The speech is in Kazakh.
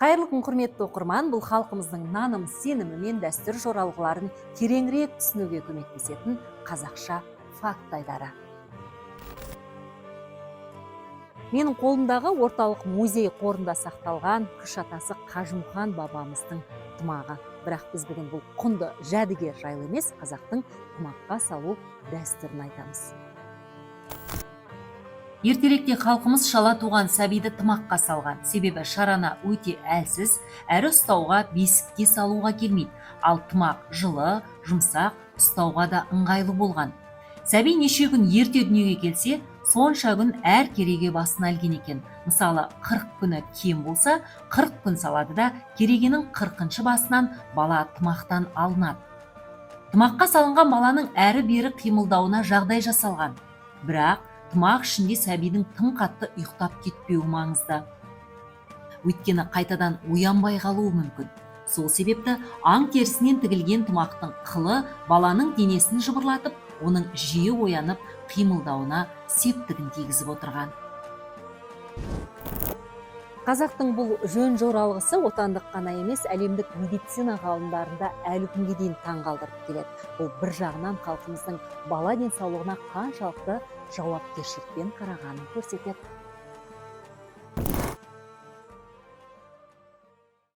Қайырлы күн, құрметті оқырман, бұл халқымыздың наным, сенімі мен дәстүр жоралғыларын тереңірек түсінуге көмектесетін қазақша факт айдары. Менің қолымдағы орталық музей қорында сақталған күш атасы Қажымұқан бабамыздың тымағы. Бірақ біз бүгін бұл құнды жәдігер жайлы емес, қазақтың тымаққа салу дәстүрін айтамыз. Ертеректе халқымыз шала туған сәбиді тымаққа салған. Себебі шарана өте әлсіз, әрі ұстауға бесікке салуға келмейді. Ал тымақ жылы, жұмсақ, ұстауға да ыңғайлы болған. Сәби неше күн ерте дүниеге келсе, сонша күн әр кереге басына ілген екен. Мысалы, 40 күні кем болса, 40 күн салады да, керегенің 40-шы басынан бала тымақтан алынады. Тымаққа салынған баланың әрі бері қимылдауына жағдай жасалған. Бірақ тымақ ішінде сәбидің тым қатты ұйықтап кетпеуі маңызды. Өйткені қайтадан оянбай қалуы мүмкін. Сол себепті аң терісінен тігілген тымақтың қылы баланың денесін жыбырлатып, оның жиі оянып қимылдауына септігін тигізіп отырған. Қазақтың бұл жөн жоралғысы отандық қана емес, әлемдік медицина ғалымдарында әлі күнге дейін таңғалдырып келеді. Бұл бір жағынан халқымыздың бала денсаулығына қаншалықты жауапкершілікпен қарағанын көрсетеді.